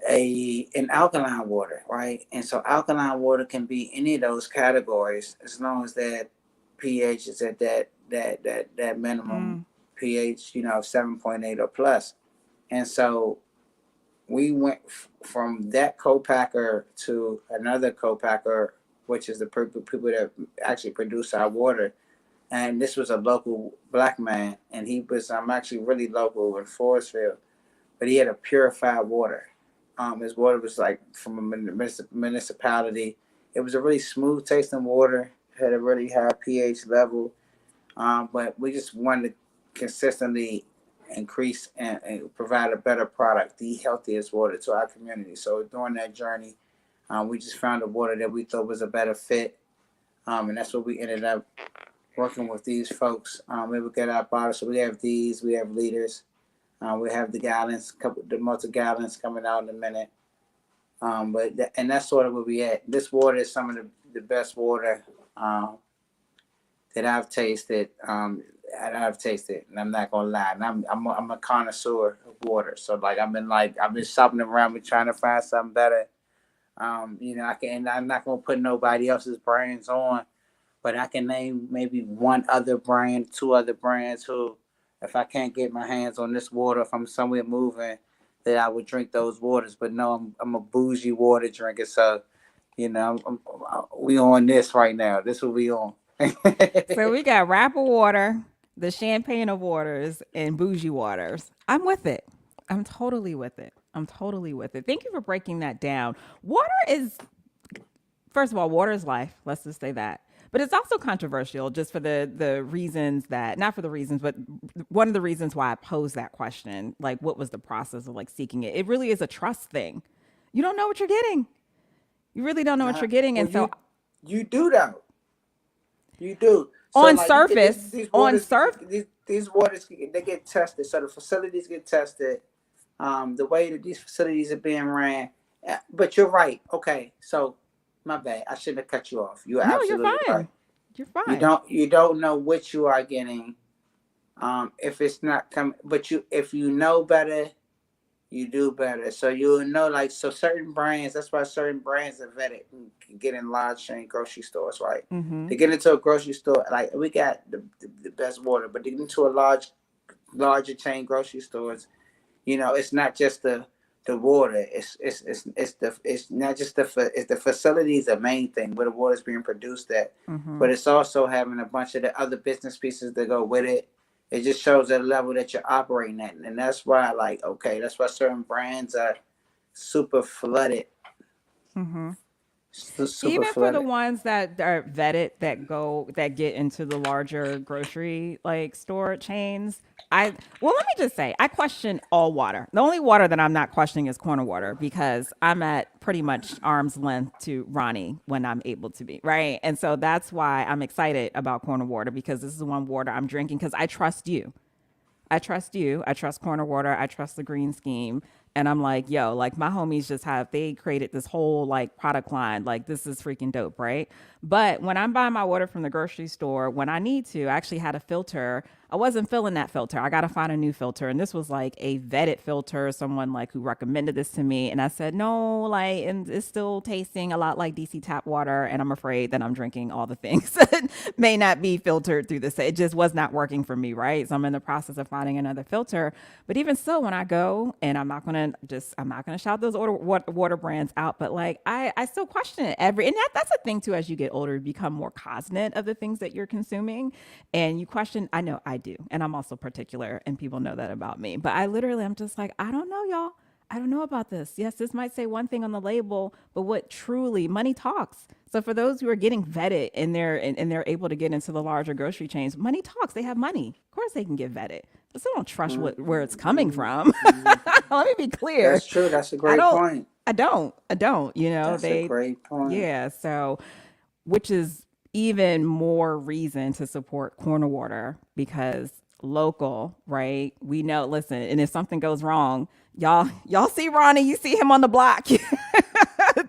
[SPEAKER 2] a an alkaline water, right? And so alkaline water can be any of those categories as long as that pH is at that minimum
[SPEAKER 1] Mm.
[SPEAKER 2] pH, 7.8 or plus. And so we went from that co-packer to another co-packer, which is the people that actually produce our water. And this was a local black man, and he was actually really local in Forestville, but he had a purified water. His water was like from a municipality. It was a really smooth tasting water, had a really high pH level, but we just wanted to consistently increase and provide a better product, the healthiest water to our community. So during that journey, we just found a water that we thought was a better fit, and that's what we ended up working with these folks. We would get our bottles. So we have these, we have liters, we have the gallons, the multi gallons coming out in a minute. And that's sort of where we at. This water is some of the best water that I've tasted. And I'm not gonna lie. And I'm a connoisseur of water. So like I've been shopping around, trying to find something better. I'm not gonna put nobody else's brands on, but I can name maybe one other brand, two other brands who, if I can't get my hands on this water, if I'm somewhere moving, that I would drink those waters. But no, I'm a bougie water drinker, so we on this right now. This will be on.
[SPEAKER 1] So we got rapper water, the champagne of waters, and bougie waters. I'm with it. I'm totally with it. I'm totally with it. Thank you for breaking that down. Water is, first of all, water is life. Let's just say that. But it's also controversial just for the reasons that, not for the reasons, but one of the reasons why I posed that question, like what was the process of like seeking it? It really is a trust thing. You don't know what you're getting. You really don't know what you're getting.
[SPEAKER 2] Well,
[SPEAKER 1] And so
[SPEAKER 2] you do though. You do. So
[SPEAKER 1] on
[SPEAKER 2] like
[SPEAKER 1] surface,
[SPEAKER 2] these waters they get tested. So the facilities get tested. The way that these facilities are being ran. But you're right. Okay, so my bad. I shouldn't have cut you off. You're
[SPEAKER 1] no, you're
[SPEAKER 2] absolutely
[SPEAKER 1] fine.
[SPEAKER 2] right.
[SPEAKER 1] You're fine.
[SPEAKER 2] You don't know what you are getting. If it's not coming, but if you know better, you do better. So you'll know, like, so certain brands, that's why certain brands are vetted and can get in large chain grocery stores, right?
[SPEAKER 1] Mm-hmm.
[SPEAKER 2] To get into a grocery store, like, we got the best water, but to get into a larger chain grocery stores, it's not just the water. It's not just the facility is the main thing where the water is being produced at,
[SPEAKER 1] Mm-hmm.
[SPEAKER 2] but it's also having a bunch of the other business pieces that go with it. It just shows the level that you're operating at, and that's why, like, okay, that's why certain brands are super flooded.
[SPEAKER 1] Mm-hmm.
[SPEAKER 2] Super
[SPEAKER 1] Even for the
[SPEAKER 2] flooded.
[SPEAKER 1] ones that are vetted that get into the larger grocery like store chains, let me just say I question all water. The only water that I'm not questioning is corner water because I'm at pretty much arm's length to Ronnie when I'm able to be, right? And so that's why I'm excited about corner water because this is the one water I'm drinking because I trust you. I trust you. I trust Corner Water. I trust the green scheme. And I'm like, yo, like my homies they created this whole like product line. Like this is freaking dope, right? But when I'm buying my water from the grocery store, when I need to, I actually had a filter. I wasn't filling that filter. I got to find a new filter. And this was like a vetted filter, someone like who recommended this to me. And I said, no, like, and it's still tasting a lot like DC tap water. And I'm afraid that I'm drinking all the things that may not be filtered through this. It just was not working for me, right? So I'm in the process of finding another filter. But even so, when I go, and I'm not gonna shout those water brands out, but like I still question it and that's a thing too. As you get older, you become more cognizant of the things that you're consuming, and you question. I know I do, and I'm also particular, and people know that about me. But I'm just like, I don't know, y'all. I don't know about this. Yes, this might say one thing on the label, but what truly money talks. So for those who are getting vetted and they're able to get into the larger grocery chains, money talks. They have money. Of course they can get vetted. I still don't trust where it's coming from. Let me be clear.
[SPEAKER 2] That's true. That's a
[SPEAKER 1] I
[SPEAKER 2] great
[SPEAKER 1] don't.
[SPEAKER 2] point.
[SPEAKER 1] I don't. I don't.
[SPEAKER 2] That's a great point.
[SPEAKER 1] Yeah. So, which is even more reason to support Corner Water because local, right? We know. Listen, and if something goes wrong, y'all see Ronnie, you see him on the block.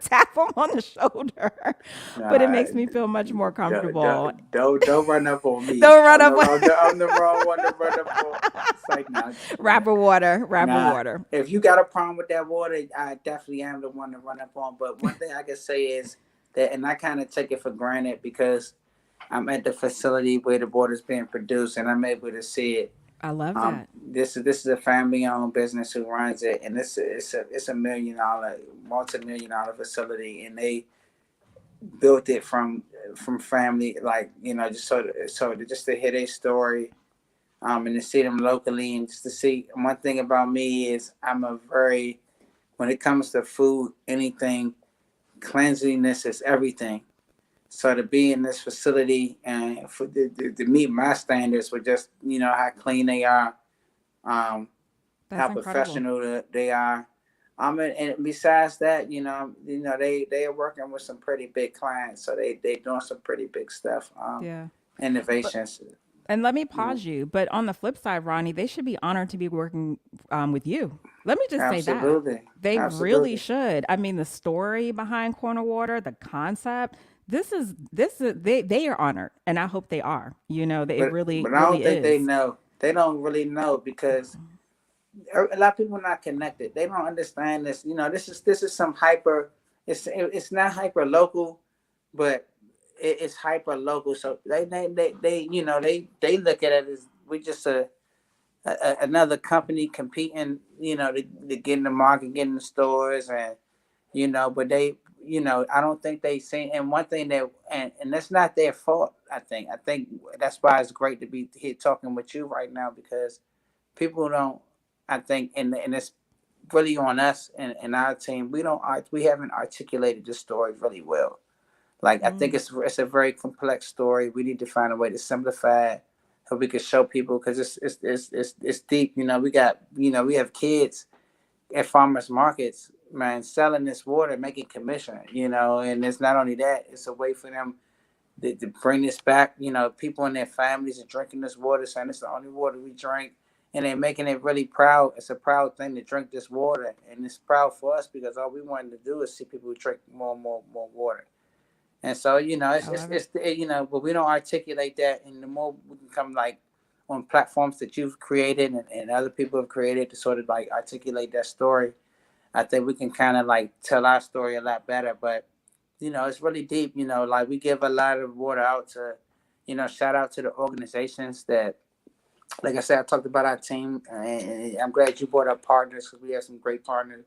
[SPEAKER 1] Tap him on the shoulder, but it makes me feel much more comfortable.
[SPEAKER 2] Don't run up on me.
[SPEAKER 1] Don't run up on
[SPEAKER 2] I'm the wrong one to run up on. It's like, nah,
[SPEAKER 1] rapper water.
[SPEAKER 2] If you got a problem with that water, I definitely am the one to run up on. But one thing I can say is that, and I kind of take it for granted because I'm at the facility where the water is being produced, and I'm able to see it.
[SPEAKER 1] I love that.
[SPEAKER 2] This is a family-owned business who runs it, and it's a $1 million, multi-million-dollar facility, and they built it from family, like just just to hear their story, and to see them locally, and just to see. One thing about me is when it comes to food, anything, cleanliness is everything. So to be in this facility and for to meet my standards with just how clean they are, um, how
[SPEAKER 1] That's incredible.
[SPEAKER 2] professional they are. And besides that, they are working with some pretty big clients, so they doing some pretty big stuff,
[SPEAKER 1] Yeah. But
[SPEAKER 2] innovations.
[SPEAKER 1] and let me
[SPEAKER 2] Mhm.
[SPEAKER 1] pause you. But on the flip side, Ronnie, they should be honored to be working with you. Let me just say that.
[SPEAKER 2] Absolutely,
[SPEAKER 1] They really
[SPEAKER 2] absolutely.
[SPEAKER 1] should. I mean, the story behind Corner Water, the concept, this is they are honored, and I hope they are. It really
[SPEAKER 2] But I don't
[SPEAKER 1] really
[SPEAKER 2] think they
[SPEAKER 1] is.
[SPEAKER 2] know. They don't really know because a lot of people are not connected. They don't understand this. This is some hyper. It's not hyper local, but it's hyper local. So they look at it as we just another company competing. To get in the market, get in the stores, and but they. I don't think they see. And one thing that, and that's not their fault. I think that's why it's great to be here talking with you right now, because people don't. I think, and it's really on us and our team. We haven't articulated this story really well. Like, I think
[SPEAKER 1] Mm.
[SPEAKER 2] it's a very complex story. We need to find a way to simplify it so we can show people, because it's deep. We have kids at farmers markets, man, selling this water, making commission. And it's not only that; it's a way for them to bring this back. People and their families are drinking this water, saying it's the only water we drink, and they're making it really proud. It's a proud thing to drink this water, and it's proud for us because all we wanted to do is see people drink more and more water. And so,
[SPEAKER 1] I
[SPEAKER 2] it's
[SPEAKER 1] love it.
[SPEAKER 2] but we don't articulate that, and the more we can come like on platforms that you've created and other people have created to sort of like articulate that story, I think we can kind of like tell our story a lot better. But it's really deep. Like, we give a lot of water out to, shout out to the organizations that, like I said, I talked about our team, and I'm glad you brought up partners, because we have some great partners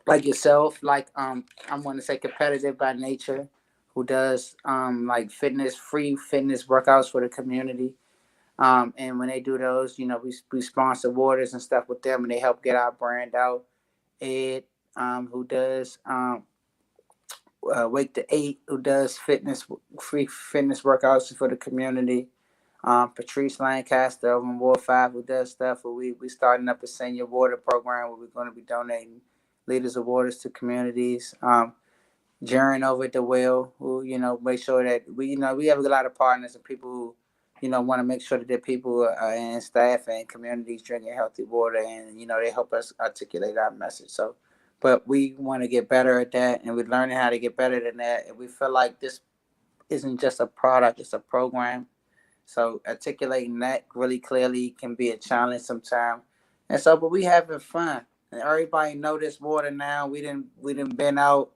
[SPEAKER 2] like yourself. Like, I'm going to say Competitive by Nature, who does like free fitness workouts for the community. And when they do those, we sponsor waters and stuff with them, and they help get our brand out. Ed, who does Wake to Eight, who does free fitness workouts for the community. Patrice Lancaster over in Ward 5, who does stuff where we starting up a senior water program where we're going to be donating liters of waters to communities. Jaren over at the Well, who, make sure that we have a lot of partners and people who, want to make sure that their people and staff and communities drinking healthy water, and, they help us articulate our message. So, but we want to get better at that, and we're learning how to get better than that. And we feel like this isn't just a product, it's a program. So articulating that really clearly can be a challenge sometimes. And so, but we having fun. And everybody know this water now. We didn't been out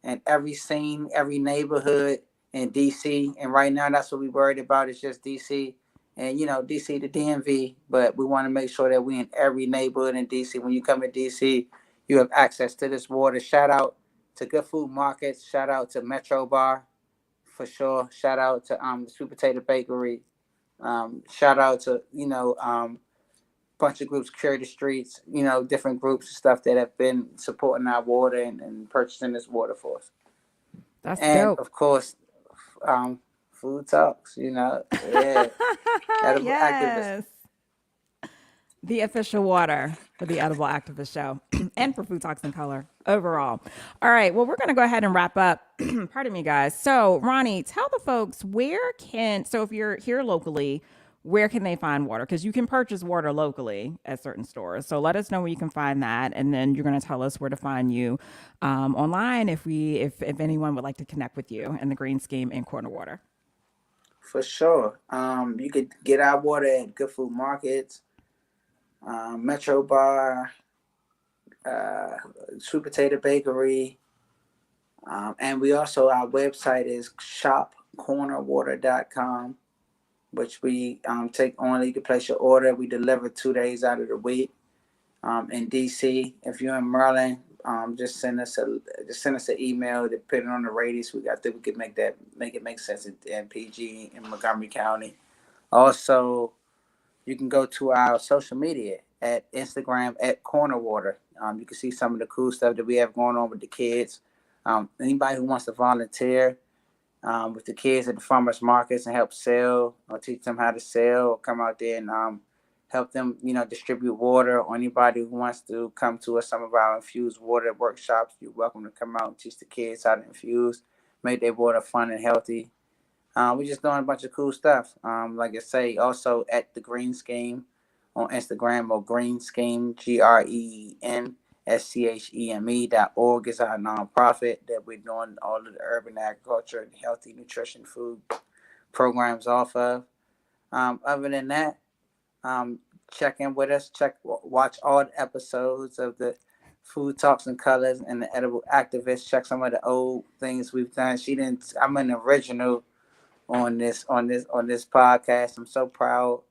[SPEAKER 2] in every scene, every neighborhood in DC. And right now, that's what we worried about, is just DC. And DC to DMV, but we want to make sure that we in every neighborhood in DC. When you come to DC, you have access to this water. Shout out to Good Food Markets. Shout out to Metro Bar, for sure. Shout out to the Sweet Potato Bakery. Shout out to bunch of groups, Cure the Streets, different groups and stuff that have been supporting our water and purchasing this water for us.
[SPEAKER 1] That's
[SPEAKER 2] And
[SPEAKER 1] dope.
[SPEAKER 2] of course, food talks. Yeah, edible activists.
[SPEAKER 1] Yes. The official water for the Edible Activist Show and for Food Talks in Color overall. All right. Well, we're going to go ahead and wrap up. Pardon me, guys. So, Ronnie, tell the folks so if you're here locally, where can they find water? Because you can purchase water locally at certain stores. So let us know where you can find that. And then you're going to tell us where to find you online if anyone would like to connect with you in the Green Scheme and Corner Water.
[SPEAKER 2] For sure. You could get our water at Good Food Markets, Metro Bar, uh, Sweet Potato Bakery, and we also, our website is shopcornerwater.com, which we take only to place your order. We deliver 2 days out of the week. In DC, if you're in Maryland, just send us an email to put it on the radius. I think we could make it make sense in PG in Montgomery County. Also, you can go to our social media at Instagram at Corner Water. You can see some of the cool stuff that we have going on with the kids. Anybody who wants to volunteer with the kids at the farmers markets and help sell or teach them how to sell, or come out there and help them, distribute water, or anybody who wants to come to us, some of our infused water workshops, you're welcome to come out and teach the kids how to infuse, make their water fun and healthy. We're just doing a bunch of cool stuff. Like I say, also at the Green Scheme on Instagram, or Green Scheme, GreenScheme.org is our nonprofit that we're doing all of the urban agriculture and healthy nutrition food programs off of. Other than that, um, check in with us. Watch all the episodes of the Food Talks and Colors and the Edible Activist. Check some of the old things we've done. She didn't. I'm an original on this podcast. I'm so proud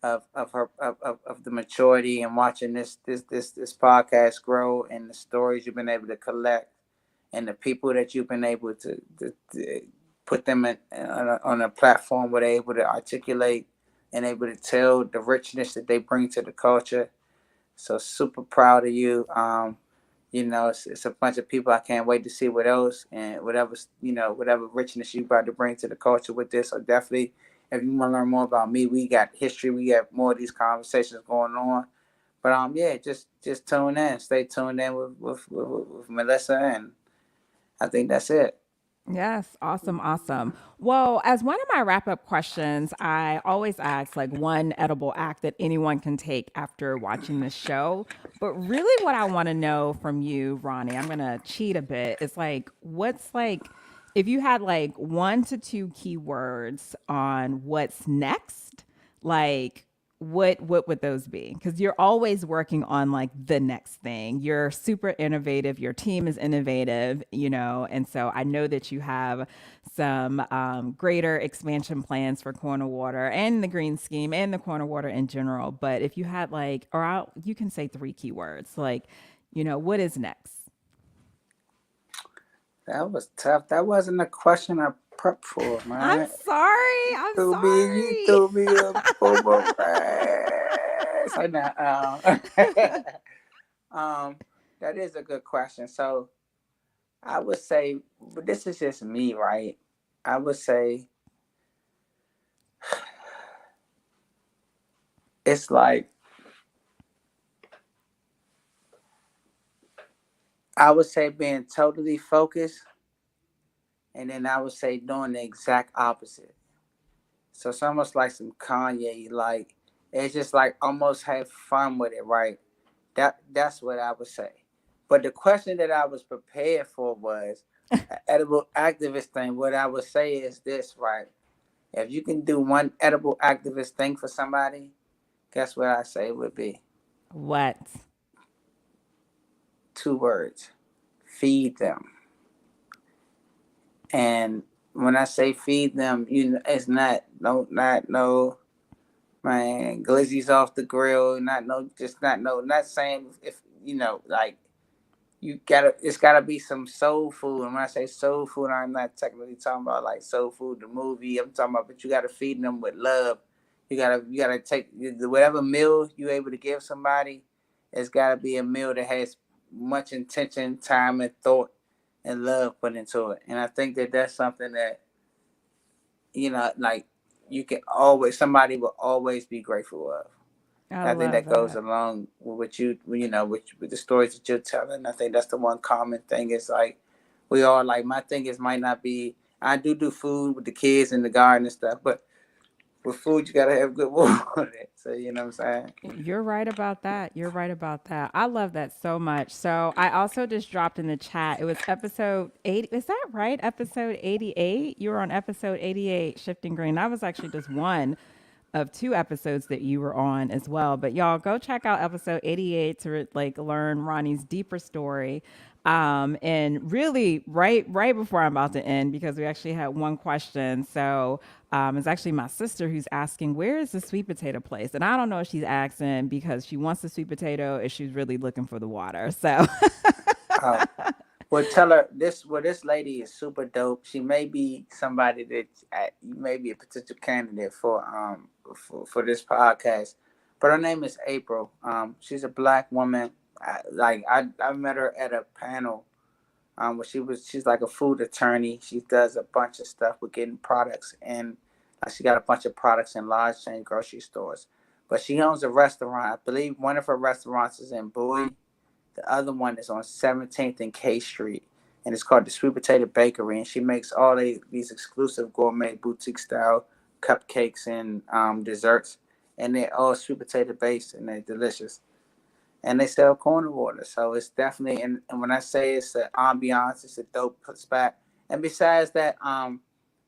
[SPEAKER 2] of her of the maturity, and watching this podcast grow, and the stories you've been able to collect, and the people that you've been able to put them on a platform where they're able to articulate and able to tell the richness that they bring to the culture. So super proud of you. It's a bunch of people. I can't wait to see what else and whatever richness you about to bring to the culture with this. So definitely, if you want to learn more about me, we got history. We got more of these conversations going on. But yeah, just tune in. Stay tuned in with Melissa, and I think that's it.
[SPEAKER 1] Yes, awesome, awesome. Well, as one of my wrap up questions, I always ask like one edible act that anyone can take after watching the show. But really, what I want to know from you, Ronnie, I'm going to cheat a bit, is like, what's like, if you had like 1 to 2 keywords on what's next, like, what would those be? Because you're always working on like the next thing. You're super innovative, your team is innovative, and so I know that you have some greater expansion plans for corner water and the green scheme and the corner water in general. But if you had like, you can say 3 keywords, like, what is next?
[SPEAKER 2] That was tough. That wasn't a question I prepped for,
[SPEAKER 1] I'm
[SPEAKER 2] man.
[SPEAKER 1] sorry. I'm
[SPEAKER 2] You
[SPEAKER 1] sorry.
[SPEAKER 2] threw me a boomerang. So now, um, that is a good question. So I would say, but this is just me, right? I would say it's like, I would say being totally focused, and then I would say doing the exact opposite. So it's almost like some Kanye, like it's just like almost have fun with it, right? That's what I would say. But the question that I was prepared for was an edible activist thing. What I would say is this, right? If you can do one edible activist thing for somebody, guess what I say would be?
[SPEAKER 1] What?
[SPEAKER 2] 2 words: feed them. And when I say feed them, it's not no man glizzies off the grill, not no, just not no, not saying if like it's gotta be some soul food. And when I say soul food, I'm not technically talking about like soul food the movie. I'm talking about, but you gotta feed them with love. You gotta take whatever meal you able to give somebody. It's gotta be a meal that has much intention, time, and thought and love put into it. And I think that that's something that like you can always somebody will always be grateful of.
[SPEAKER 1] I
[SPEAKER 2] I think
[SPEAKER 1] love
[SPEAKER 2] that goes
[SPEAKER 1] that.
[SPEAKER 2] along with what with the stories that you're telling. I think that's the one common thing. Is like we all like, my thing is might not be. I do food with the kids in the garden and stuff, but with food you gotta have good water on it. So you know what I'm saying.
[SPEAKER 1] You're right about that. You're right about that. I love that so much. So I also just dropped in the chat. It was episode 80. Is that right? Episode 88. You were on episode 88, Shifting Green. That was actually just one of 2 episodes that you were on as well. But y'all go check out episode 88 to like learn Ronnie's deeper story. And really right before I'm about to end, because we actually had one question. So it's actually my sister who's asking, where is the sweet potato place? And I don't know if she's asking because she wants the sweet potato, if she's really looking for the water. So
[SPEAKER 2] Um, well, tell her this. Well, this lady is super dope. She may be somebody that you may be a potential candidate for this podcast. But her name is April. She's a black woman. I met her at a panel. Where she's like a food attorney. She does a bunch of stuff with getting products, and she got a bunch of products in large chain grocery stores. But she owns a restaurant. I believe one of her restaurants is in Bowie. The other one is on 17th and K Street, and it's called the Sweet Potato Bakery. And she makes all these exclusive gourmet boutique style cupcakes and desserts, and they're all sweet potato based and they're delicious. And they sell corn water, so it's definitely. And when I say it's an ambiance, it's a dope spot. And besides that,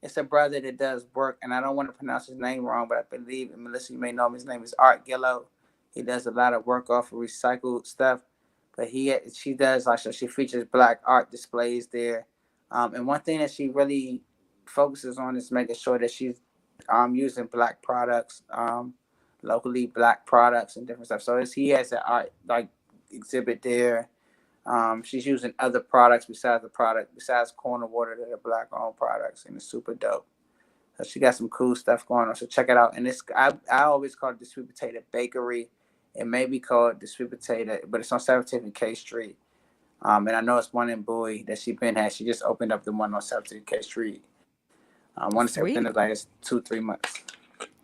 [SPEAKER 2] it's a brother that does work, and I don't want to pronounce his name wrong, but I believe, and Melissa, you may know him. His name is Art Gillo. He does a lot of work off of recycled stuff, but she does like, so she features black art displays there. And one thing that she really focuses on is making sure that she's using black products, locally black products and different stuff. So he has an art like exhibit there. She's using other products besides corn water that are black owned products, and it's super dope. So she got some cool stuff going on. So check it out. And I always call it the Sweet Potato Bakery. It may be called the Sweet Potato, but it's on 17th and K Street. And I know it's one in Bowie that she been had. She just opened up the one on 17th and K Street. I want to say within the last 2-3 months.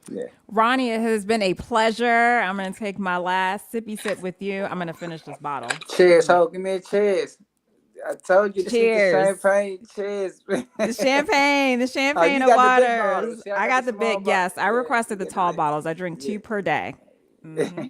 [SPEAKER 2] Yeah.
[SPEAKER 1] Ronnie, it has been a pleasure. I'm going to take my last sippy sip with you. I'm going to finish this bottle.
[SPEAKER 2] Cheers, ho. Give me a cheers. I told you to see the champagne. Cheers.
[SPEAKER 1] The champagne of waters. I got the big, yes. I requested the tall bottles. I drink 2 per day. Mm-hmm.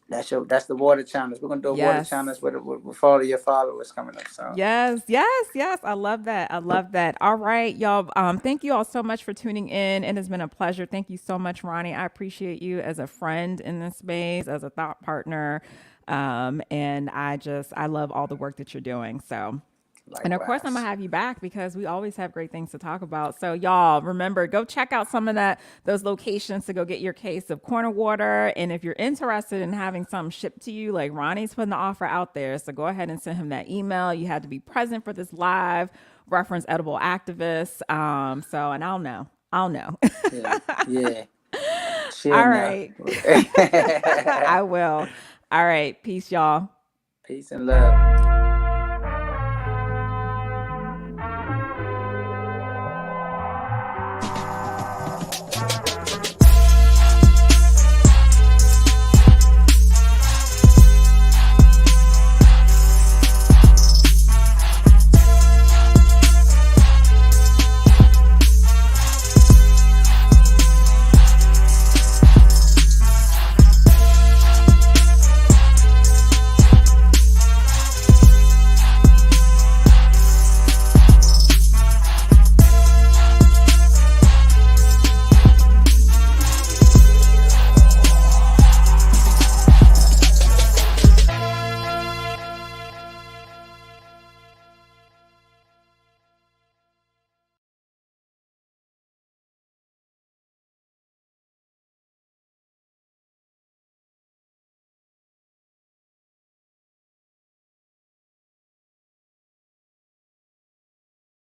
[SPEAKER 2] That's the water challenge. We're gonna do a water challenge with all of your followers coming up. So
[SPEAKER 1] yes. I love that. All right, y'all. Thank you all so much for tuning in. It has been a pleasure. Thank you so much, Ronnie. I appreciate you as a friend in this space, as a thought partner. And I love all the work that you're doing. So likewise. And of course, I'm going to have you back because we always have great things to talk about. So y'all remember, go check out some of those locations to go get your case of corner water. And if you're interested in having something shipped to you, like Ronnie's putting the offer out there. So go ahead and send him that email. You had to be present for this live, reference Edible Activists. And I'll know. Yeah. All right. I will. All right. Peace, y'all.
[SPEAKER 2] Peace and love.